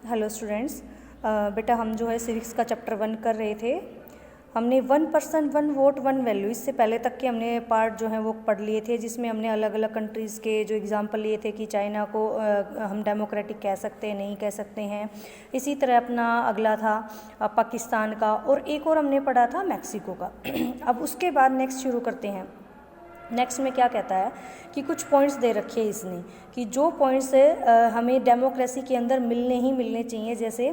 Hello students, बेटा हम जो है सिविक्स का चैप्टर 1 कर रहे थे। हमने 1% 1 वोट 1 वैल्यू, इससे पहले तक के हमने पार्ट जो है वो पढ़ लिए थे, जिसमें हमने अलग अलग कंट्रीज़ के जो एग्जांपल लिए थे कि चाइना को हम डेमोक्रेटिक कह सकते हैं, नहीं कह सकते हैं। इसी तरह अपना अगला था पाकिस्तान का, और एक और हमने पढ़ा था मैक्सिको का। अब उसके बाद नेक्स्ट शुरू करते हैं। नेक्स्ट में क्या कहता है कि कुछ पॉइंट्स दे रखे हैं इसने कि जो पॉइंट्स हमें डेमोक्रेसी के अंदर मिलने ही मिलने चाहिए। जैसे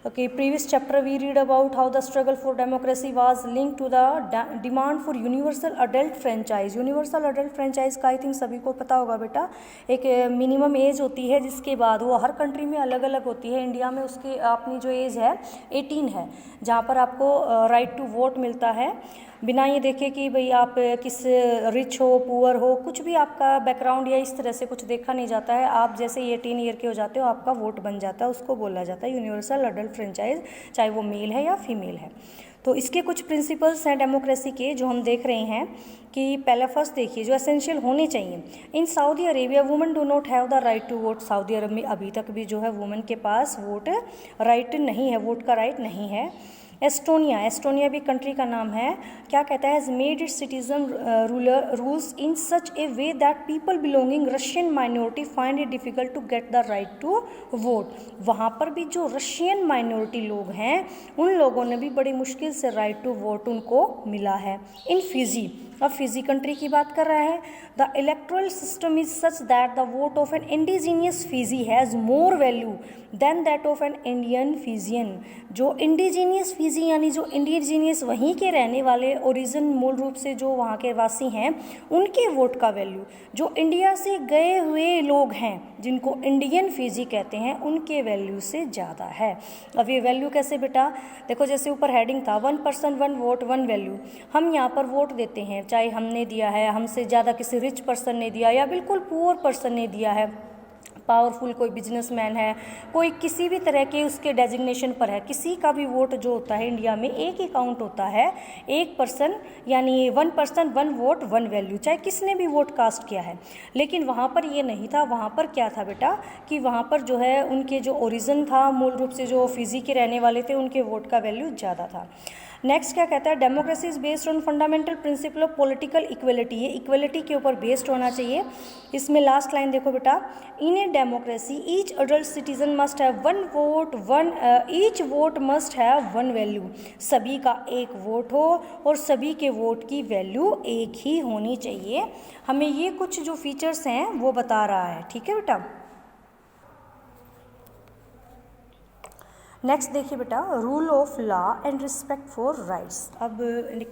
कि previous chapter we read about how the struggle for democracy was link to the demand for universal adult franchise. Universal adult franchise का आई थिंक सभी को पता होगा बेटा, एक मिनिमम एज होती है जिसके बाद वो हर कंट्री में अलग अलग होती है। इंडिया में उसकी अपनी जो एज है 18 है, जहाँ पर आपको राइट टू वोट मिलता है, बिना ये देखे कि भाई आप किस रिच हो पुअर हो, कुछ भी आपका बैकग्राउंड या इस तरह से कुछ देखा नहीं जाता है। आप जैसे 18 ईयर के हो जाते हो आपका वोट बन जाता है, उसको बोला जाता है यूनिवर्सल अडल्ट फ्रेंचाइज, चाहे वो मेल है या फीमेल है। तो इसके कुछ प्रिंसिपल्स हैं डेमोक्रेसी के जो हम देख रहे हैं कि पहला फर्स्ट देखिए जो एसेंशियल होने चाहिए। In Saudi Arabia women do not have the right to vote. Saudi Arab में अभी तक भी जो है वुमेन के पास वोट राइट नहीं है, वोट का राइट नहीं है। एस्टोनिया भी कंट्री का नाम है, क्या कहता है, has made its citizen rules in such a way that people belonging Russian minority find it difficult to get the right to vote. वहाँ पर भी जो रशियन माइनॉरिटी लोग हैं उन लोगों ने भी बड़ी मुश्किल से राइट टू वोट उनको मिला है। इन फिजी, अब फिजी कंट्री की बात कर रहा है, the electoral system is such that the vote of an indigenous Fiji has more value than that of an Indian Fijian. जो इंडिजीनियस फिजी यानी जो इंडिजीनियस वहीं के रहने वाले ओरिजिन मूल रूप से जो वहाँ के वासी हैं उनके वोट का वैल्यू, जो इंडिया से गए हुए लोग हैं जिनको इंडियन फिजी कहते हैं उनके वैल्यू से ज़्यादा है। अब ये वैल्यू कैसे बेटा, देखो जैसे ऊपर हेडिंग था 1% 1 वोट 1 वैल्यू। हम यहाँ पर वोट देते हैं, चाहे हमने दिया है, हमसे ज़्यादा किसी रिच पर्सन ने दिया या बिल्कुल पुअर पर्सन ने दिया है, पावरफुल कोई बिजनेसमैन है, कोई किसी भी तरह के उसके डेजिग्नेशन पर है, किसी का भी वोट जो होता है इंडिया में एक ही काउंट होता है, एक पर्सन यानी 1% 1 वोट 1 वैल्यू, चाहे किसने भी वोट कास्ट किया है। लेकिन वहाँ पर ये नहीं था, वहाँ पर क्या था बेटा कि वहाँ पर जो है उनके जो ओरिजिन था मूल रूप से जो फिजी के रहने वाले थे उनके वोट का वैल्यू ज़्यादा था। नेक्स्ट क्या कहता है, democracy is based on fundamental principle of political equality. ये इक्वलिटी के ऊपर बेस्ड होना चाहिए। इसमें लास्ट लाइन देखो बेटा, in a democracy each adult citizen must have one vote each vote must have one value. सभी का एक वोट हो और सभी के वोट की वैल्यू एक ही होनी चाहिए। हमें ये कुछ जो फीचर्स हैं वो बता रहा है, ठीक है बेटा। नेक्स्ट देखिए बेटा, rule of law and respect for rights. अब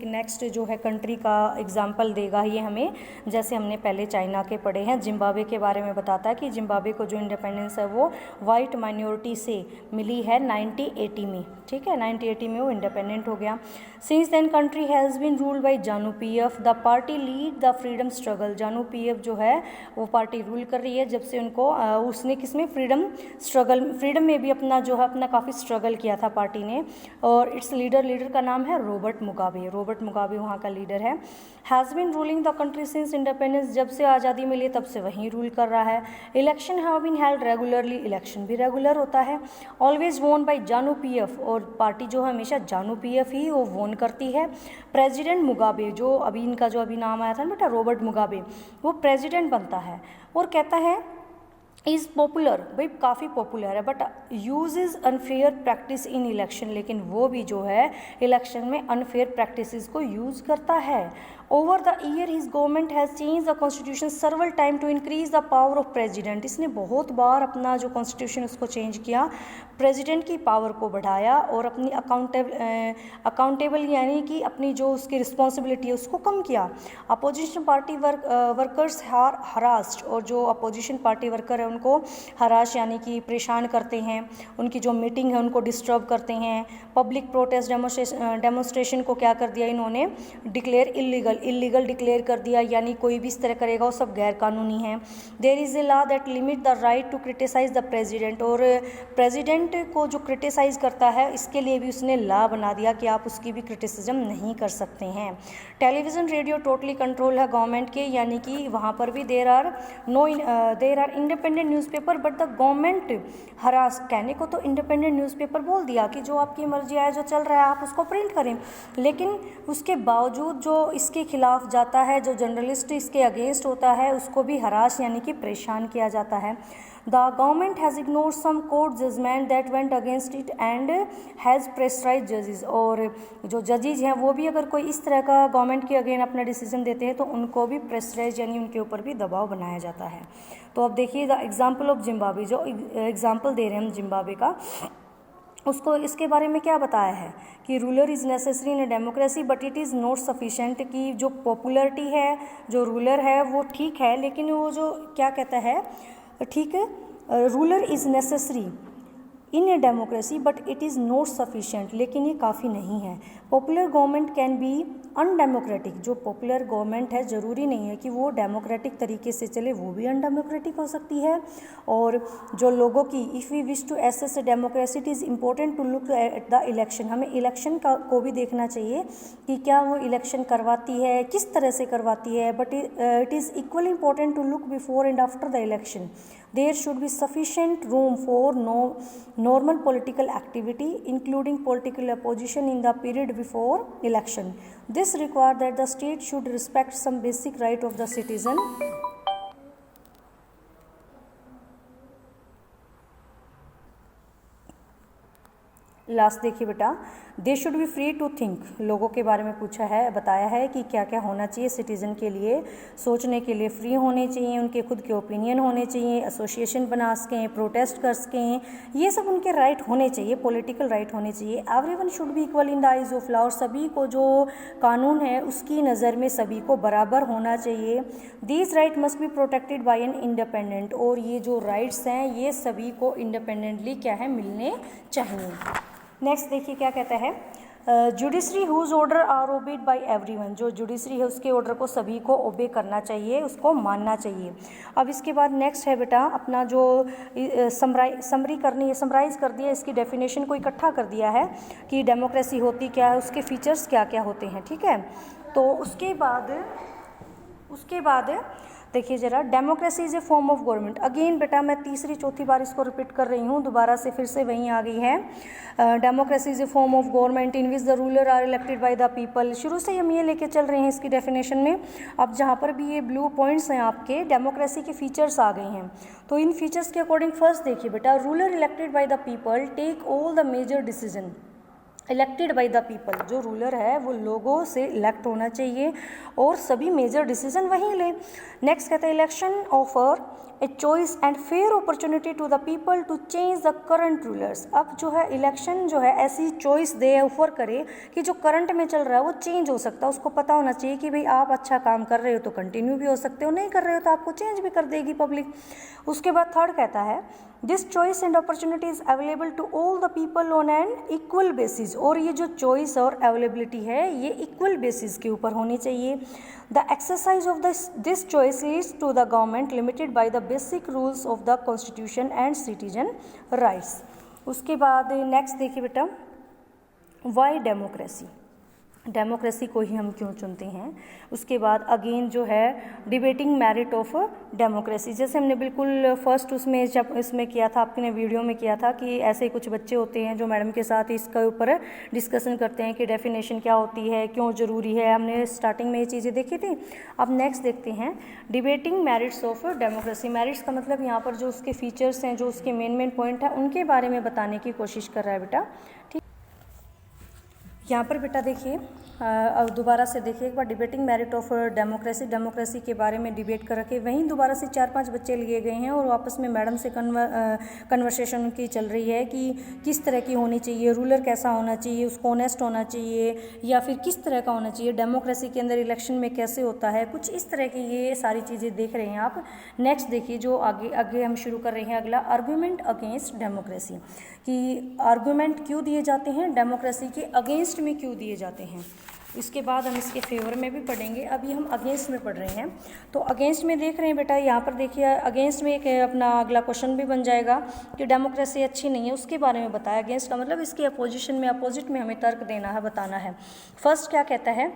नेक्स्ट जो है कंट्री का एग्जांपल देगा ये हमें, जैसे हमने पहले चाइना के पढ़े हैं। जिम्बाब्वे के बारे में बताता है कि जिम्बाब्वे को जो इंडिपेंडेंस है वो वाइट माइनॉरिटी से मिली है 1980 में, ठीक है, 1980 में वो इंडिपेंडेंट हो गया। Since then country has been ruled by ZANU PF, the party lead the freedom struggle. ZANU PF जो है वो पार्टी रूल कर रही है जब से उनको उसने किसमें फ्रीडम स्ट्रगल, फ्रीडम में भी अपना जो है अपना काफ़ी स्ट्रगल किया था पार्टी ने। और इट्स लीडर का नाम है रॉबर्ट मुगाबे। रॉबर्ट मुगाबे वहाँ का लीडर है। Has been ruling the country since independence, जब से आज़ादी मिली तब से वहीं रूल कर रहा है। Election have been held regularly, election भी रेगुलर होता है। ऑलवेज वोन बाई जानू पीएफ, और पार्टी जो है हमेशा जानू पीएफ ही वो वोन करती है। प्रेसिडेंट मुगाबे, जो अभी इनका जो अभी नाम आया था ना बेटा रॉबर्ट मुगाबे, वो प्रेसिडेंट बनता है और कहता है इज़ पॉपुलर, भाई काफ़ी पॉपुलर है, but use is unfair practice in election. लेकिन वो भी जो है इलेक्शन में अनफेयर प्रैक्टिसेस को यूज़ करता है। Over the year his government has change the constitution several time to increase the power of president. इसने बहुत बार अपना जो कॉन्स्टिट्यूशन उसको चेंज किया, प्रेजिडेंट की पावर को बढ़ाया और अपनी अकाउंटेबल यानी कि अपनी जो उसकी रिस्पॉन्सिबिलिटी है उसको कम किया। Opposition party workers are harassed, और जो अपोजिशन पार्टी वर्कर है उनको हराश यानी कि परेशान करते हैं, उनकी जो मीटिंग है उनको डिस्टर्ब करते हैं। पब्लिक प्रोटेस्ट डेमोस्ट्रेशन को क्या कर दिया इन्होंने, डिक्लेयर इलीगल डिक्लेयर कर दिया, यानी कोई भी इस तरह करेगा वो सब गैर कानूनी है। There is a law that limit the right to criticise the president, और प्रेजिडेंट को जो क्रिटिसाइज करता है इसके लिए भी उसने लॉ बना दिया कि आप उसकी भी क्रिटिसिज्म नहीं कर सकते हैं। टेलीविज़न रेडियो टोटली कंट्रोल है गवर्नमेंट के, यानी कि वहाँ पर भी there are independent independent newspaper but the government harass, कहने को तो इंडिपेंडेंट न्यूज़पेपर बोल दिया कि जो आपकी मर्जी आए जो चल रहा है आप उसको प्रिंट करें, लेकिन उसके बावजूद जो इसके खिलाफ जाता है, जो जर्नलिस्ट इसके अगेंस्ट होता है, उसको भी हरास यानी कि परेशान किया जाता है। The government has ignored some court judgment that went against it and has pressurized judges। और जो जजेज हैं वो भी अगर कोई इस तरह का गवर्नमेंट के अगेंस्ट अपना डिसीजन देते हैं तो उनको भी प्रेशराइज यानी उनके ऊपर भी दबाव बनाया जाता है। तो अब देखिए द एग्जाम्पल ऑफ जिम्बाब्वे, जो एग्जाम्पल दे रहे हैं हम जिम्बाब्वे का, उसको इसके बारे में क्या बताया है कि ruler is necessary in a democracy but it is not sufficient, कि जो पॉपुलरिटी है, जो रूलर है वो ठीक है, लेकिन वो जो क्या कहता है, ठीक है, ruler is necessary in a democracy but it is not sufficient, लेकिन ये काफ़ी नहीं है। Popular government can be undemocratic, जो पॉपुलर गवर्नमेंट है ज़रूरी नहीं है कि वो डेमोक्रेटिक तरीके से चले, वो भी अनडेमोक्रेटिक हो सकती है। और जो लोगों की, if we wish to assess democracy it is important to look at the election, हमें इलेक्शन को भी देखना चाहिए कि क्या वो इलेक्शन करवाती है, किस तरह से करवाती है, but it is equally important to look before and after the election. There should be sufficient room for normal political activity, including political opposition in the period before election. This requires that the state should respect some basic right of the citizen. Last देखिए बेटा, they should be free to think, लोगों के बारे में पूछा है, बताया है कि क्या क्या होना चाहिए सिटीज़न के लिए, सोचने के लिए फ्री होने चाहिए, उनके खुद के ओपिनियन होने चाहिए, एसोसिएशन बना सकें, प्रोटेस्ट कर सकें, ये सब उनके राइट होने चाहिए, पॉलिटिकल राइट होने चाहिए। Everyone should be equal in the eyes of law, और सभी को जो कानून है उसकी नज़र में सभी को बराबर होना चाहिए। These right must be protected by an independent, और ये जो राइट्स हैं ये सभी को इंडिपेंडेंटली क्या है, मिलने चाहिए। नेक्स्ट देखिए क्या कहता है, judiciary whose order are obeyed by everyone, जो जुडिशरी है उसके ऑर्डर को सभी को ओबे करना चाहिए, उसको मानना चाहिए। अब इसके बाद नेक्स्ट है बेटा अपना जो समरी करनी है, समराइज़ कर दिया, इसकी डेफिनेशन को इकट्ठा कर दिया है कि डेमोक्रेसी होती क्या है, उसके फीचर्स क्या क्या होते हैं, ठीक है। तो उसके बाद देखिए जरा, democracy is a form of government. Again बेटा मैं तीसरी चौथी बार इसको रिपीट कर रही हूँ, दोबारा से फिर से वहीं आ गई है। Democracy is a form of government in which the ruler are elected by the people. शुरू से हम ये लेके चल रहे हैं इसकी डेफिनेशन में। अब जहाँ पर भी ये ब्लू पॉइंट्स हैं आपके, डेमोक्रेसी के फीचर्स आ गए हैं, तो इन फीचर्स के अकॉर्डिंग फर्स्ट देखिए बेटा, ruler elected by the people take all the major decision. Elected by the people, जो रूलर है वो लोगों से इलेक्ट होना चाहिए और सभी मेजर डिसीजन वहीं लें। नेक्स्ट कहते हैं, election offer a choice and fair opportunity to the people to change the current rulers. अब जो है इलेक्शन जो है ऐसी चॉइस दे, ऑफर करे कि जो करंट में चल रहा है वो चेंज हो सकता है, उसको पता होना चाहिए कि भाई आप अच्छा काम कर रहे हो तो कंटिन्यू भी हो सकते हो, नहीं कर रहे हो तो आपको चेंज भी कर देगी पब्लिक। उसके बाद थर्ड कहता है, this choice and opportunity is available to all the people on an equal basis, और ये जो चॉइस और अवेलेबिलिटी है ये इक्वल बेसिस के ऊपर होनी चाहिए। The exercise of this choice leads to the government limited by the basic rules of the constitution and citizen rights. उसके बाद नेक्स्ट देखिए बेटा, वाई डेमोक्रेसी, डेमोक्रेसी को ही हम क्यों चुनते हैं। उसके बाद अगेन जो है डिबेटिंग मेरिट ऑफ डेमोक्रेसी, जैसे हमने बिल्कुल फर्स्ट उसमें जब इसमें किया था, आपने वीडियो में किया था कि ऐसे कुछ बच्चे होते हैं जो मैडम के साथ इसके ऊपर डिस्कशन करते हैं कि डेफिनेशन क्या होती है, क्यों ज़रूरी है, हमने स्टार्टिंग में ये चीज़ें देखी थी। अब नेक्स्ट देखते हैं debating merits of democracy. Merits का मतलब यहाँ पर जो उसके फीचर्स हैं, जो उसके मेन पॉइंट है, उनके बारे में बताने की कोशिश कर रहा है बेटा, ठीक। यहाँ पर बेटा देखिए, अब दोबारा से देखिए एक बार, debating merit of democracy, democracy के बारे में डिबेट कर रखे, वहीं दोबारा से 4-5 बच्चे लिए गए हैं और आपस में मैडम से कन्वर्सेशन उनकी चल रही है कि किस तरह की होनी चाहिए, रूलर कैसा होना चाहिए, उसको ऑनेस्ट होना चाहिए या फिर किस तरह का होना चाहिए, डेमोक्रेसी के अंदर इलेक्शन में कैसे होता है, कुछ इस तरह की ये सारी चीज़ें देख रहे हैं आप। नेक्स्ट देखिए जो आगे हम शुरू कर रहे हैं अगला, आर्गूमेंट अगेंस्ट डेमोक्रेसी, कि आर्गूमेंट क्यों दिए जाते हैं, डेमोक्रेसी के अगेंस्ट में क्यों दिए जाते हैं। इसके बाद हम इसके फेवर में भी पढ़ेंगे, अभी हम अगेंस्ट में पढ़ रहे हैं। तो अगेंस्ट में देख रहे हैं बेटा, यहाँ पर देखिए अगेंस्ट में एक अपना अगला क्वेश्चन भी बन जाएगा कि डेमोक्रेसी अच्छी नहीं है, उसके बारे में बताया। अगेंस्ट का मतलब इसके अपोजिशन में, अपोजिट में हमें तर्क देना है, बताना है। फर्स्ट क्या कहता है,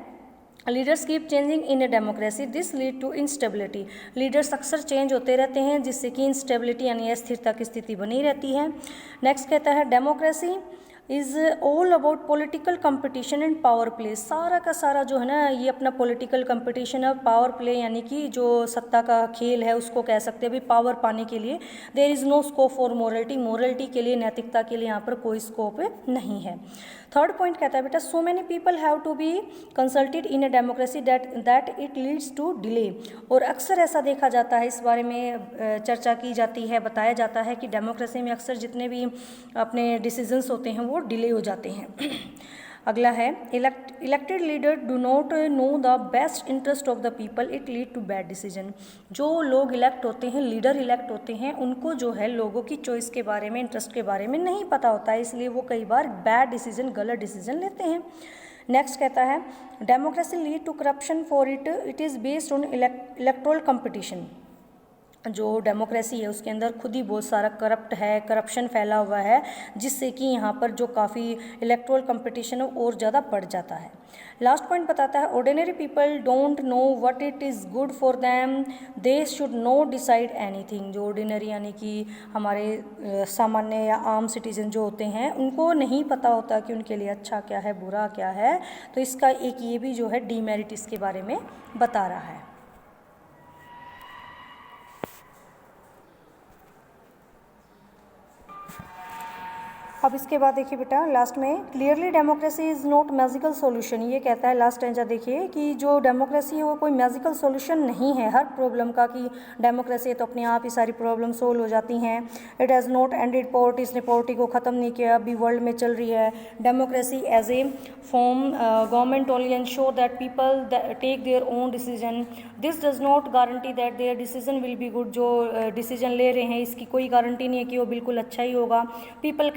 leaders keep changing in a democracy, this lead to instability. Leaders अक्सर चेंज होते रहते हैं जिससे कि इंस्टेबिलिटी यानी अस्थिरता की स्थिति बनी रहती है। नेक्स्ट कहता है democracy is all about political competition and power play. सारा का सारा जो है ना ये अपना पॉलिटिकल कंपटीशन है, पावर प्ले यानी कि जो सत्ता का खेल है उसको कह सकते हैं। अभी पावर पाने के लिए there is no scope for morality, morality के लिए, नैतिकता के लिए यहाँ पर कोई स्कोप नहीं है। थर्ड पॉइंट कहता है बेटा so many people have to be consulted in a democracy that it leads to delay. और अक्सर ऐसा देखा जाता है, इस बारे में चर्चा की जाती है, बताया जाता है कि डेमोक्रेसी में अक्सर जितने भी अपने डिसीजंस होते हैं वो डिले हो जाते हैं। अगला है elected leader do not know the best interest of the people, it lead to bad decision. जो लोग इलेक्ट होते हैं, लीडर इलेक्ट होते हैं, उनको जो है लोगों की चॉइस के बारे में, इंटरेस्ट के बारे में नहीं पता होता है, इसलिए वो कई बार बैड डिसीजन, गलत डिसीजन लेते हैं। नेक्स्ट कहता है democracy lead to corruption for it is based on electoral competition. जो डेमोक्रेसी है उसके अंदर खुद ही बहुत सारा करप्शन फैला हुआ है, जिससे कि यहाँ पर जो काफ़ी इलेक्टोरल कंपटीशन है और ज़्यादा बढ़ जाता है। लास्ट पॉइंट बताता है ordinary people don't know what it is good for them, they should not decide anything. जो ऑर्डिनरी यानी कि हमारे सामान्य या आम सिटीजन जो होते हैं उनको नहीं पता होता कि उनके लिए अच्छा क्या है, बुरा क्या है। तो इसका एक ये भी जो है डीमेरिट इसके बारे में बता रहा है। अब इसके बाद देखिए बेटा लास्ट में clearly democracy is not magical solution. ये कहता है लास्ट स्टेंजा देखिए कि जो डेमोक्रेसी है वो कोई मैजिकल सॉल्यूशन नहीं है हर प्रॉब्लम का, कि डेमोक्रेसी है तो अपने आप ही सारी प्रॉब्लम सोल्व हो जाती हैं। It has not ended poverty, इसने पॉवर्टी को ख़त्म नहीं किया, अभी वर्ल्ड में चल रही है। Democracy as a form government only ensure that people take their own decision, this does not guarantee that their decision will be good. जो डिसीजन ले रहे हैं इसकी कोई गारंटी नहीं है कि वो बिल्कुल अच्छा ही होगा। People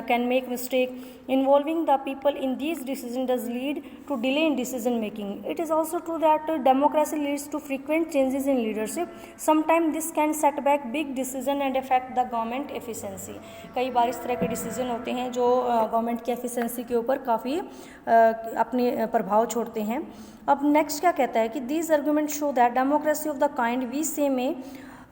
can make mistake involving the people in these decisions does lead to delay in decision making. It is also true that democracy leads to frequent changes in leadership. Sometimes this can set back big decision and affect the government efficiency. कई बार इस तरह के decision होते हैं जो government की efficiency के ऊपर काफ़ी अपने प्रभाव छोड़ते हैं। अब नेक्स्ट क्या कहता है कि these arguments show that democracy of the kind we say may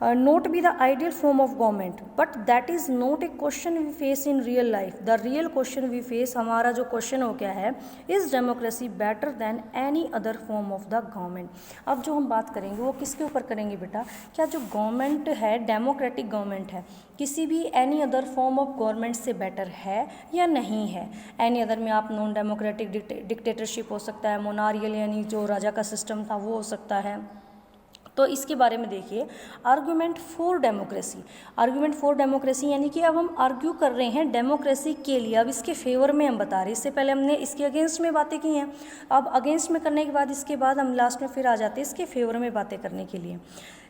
not be the ideal form of government, but that is not a question we face in real life. The real question we face, हमारा जो question हो गया है, is democracy better than any other form of the government. अब जो हम बात करेंगे वो किसके ऊपर करेंगे बेटा, क्या जो गवर्नमेंट है डेमोक्रेटिक गवर्नमेंट है किसी भी any other form of government से बेटर है या नहीं है। एनी अदर में आप नॉन डेमोक्रेटिक डिक्टेटरशिप हो सकता है, मोनारियल यानी जो राजा का सिस्टम था वो हो सकता है। तो इसके बारे में देखिए argument for democracy. Argument for democracy यानी कि अब हम आर्ग्यू कर रहे हैं डेमोक्रेसी के लिए, अब इसके फेवर में हम बता रहे हैं। इससे पहले हमने इसके अगेंस्ट में बातें की हैं, अब अगेंस्ट में करने के बाद इसके बाद हम लास्ट में फिर आ जाते हैं इसके फेवर में बातें करने के लिए।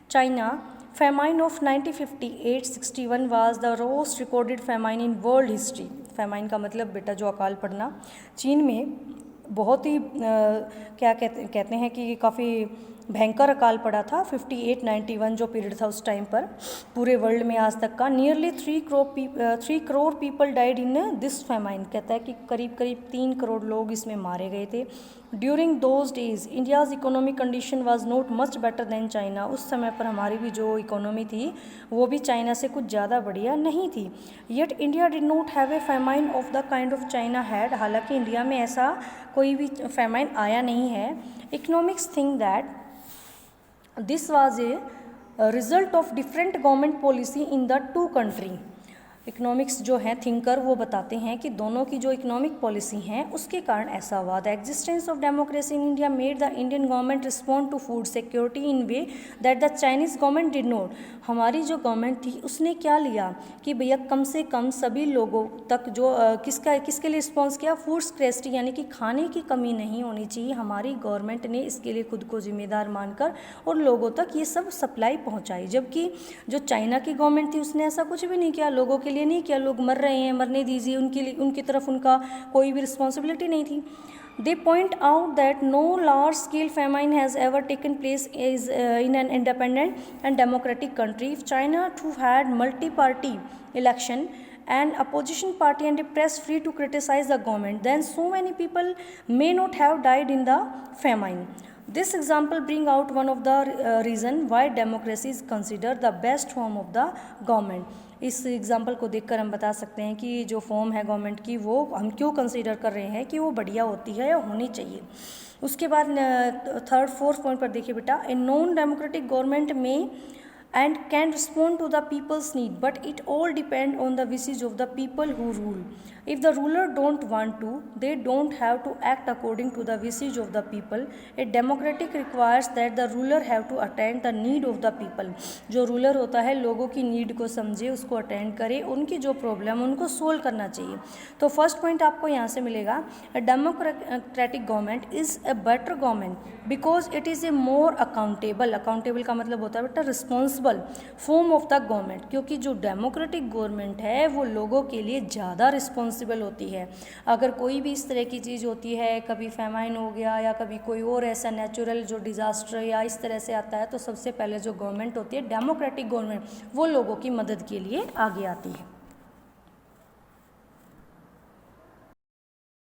China famine of 1958-61 was the roast recorded famine in world history. Famine का मतलब बेटा जो अकाल पड़ना, चीन में बहुत ही क्या कहते हैं कि काफ़ी भयंकर अकाल पड़ा था। 58-91 जो पीरियड था उस टाइम पर पूरे वर्ल्ड में आज तक का nearly 3 crore people died in this famine. कहता है कि करीब 3 करोड़ लोग इसमें मारे गए थे। During those days India's economic condition was not much better than China. उस समय पर हमारी भी जो इकोनॉमी थी वो भी चाइना से कुछ ज़्यादा बढ़िया नहीं थी। Yet India did not have a famine of the kind of China had. हालांकि इंडिया में ऐसा कोई भी फेमाइन आया नहीं है। Economics think that this was a result of different government policy in the two country. Economics जो हैं थिंकर वो बताते हैं कि दोनों की जो इकोनॉमिक पॉलिसी हैं उसके कारण ऐसा हुआ। The existence of democracy in India made the Indian government respond to food security in way that the Chinese government did not. हमारी जो गवर्नमेंट थी उसने क्या लिया कि भैया कम से कम सभी लोगों तक जो किसके लिए रिस्पॉन्स किया, फूड स्क्रेसिटी यानी कि खाने की कमी नहीं होनी चाहिए। हमारी गवर्नमेंट ने इसके लिए खुद को जिम्मेदार मानकर और लोगों तक ये सब सप्लाई पहुँचाई। जबकि जो चाइना की गवर्नमेंट थी उसने ऐसा कुछ भी नहीं किया, लोगों के लिए नहीं किया। लोग मर रहे हैं, मरने दीजिए, उनकी तरफ उनका कोई भी रिस्पॉन्सिबिलिटी नहीं थी। They point out that no large-scale famine has ever taken place in an independent and democratic country. If China too had multi-party election and opposition party and the press free to criticize the government, then so many people may not have died in the famine. This example bring out one of the reason why democracy is considered the best form of the government. इस example को देखकर हम बता सकते हैं कि जो form है गवर्नमेंट की वो हम क्यों कंसीडर कर रहे हैं कि वो बढ़िया होती है या होनी चाहिए। उसके बाद फोर्थ पॉइंट पर देखिए बेटा, ए नॉन डेमोक्रेटिक गवर्नमेंट में and can respond to the people's need, but it all depend on the wishes of the people who rule. If the ruler don't want to, they don't have to act according to the wishes of the people. A democratic requires that the ruler have to attend the need of the people. जो ruler होता है लोगों की need को समझे, उसको attend करे, उनकी जो प्रॉब्लम उनको सोल्व करना चाहिए। तो फर्स्ट पॉइंट आपको यहाँ से मिलेगा, a democratic government is a better government because it is a more accountable का मतलब होता है बेटा responsible form of the government, क्योंकि जो डेमोक्रेटिक गवर्नमेंट है वो लोगों के लिए ज़्यादा रिस्पॉन्सिबल होती है। अगर कोई भी इस तरह की चीज़ होती है, कभी फेमाइन हो गया या कभी कोई और ऐसा नेचुरल जो डिज़ास्टर या इस तरह से आता है, तो सबसे पहले जो गवर्नमेंट होती है डेमोक्रेटिक गवर्नमेंट वो लोगों की मदद के लिए आगे आती है।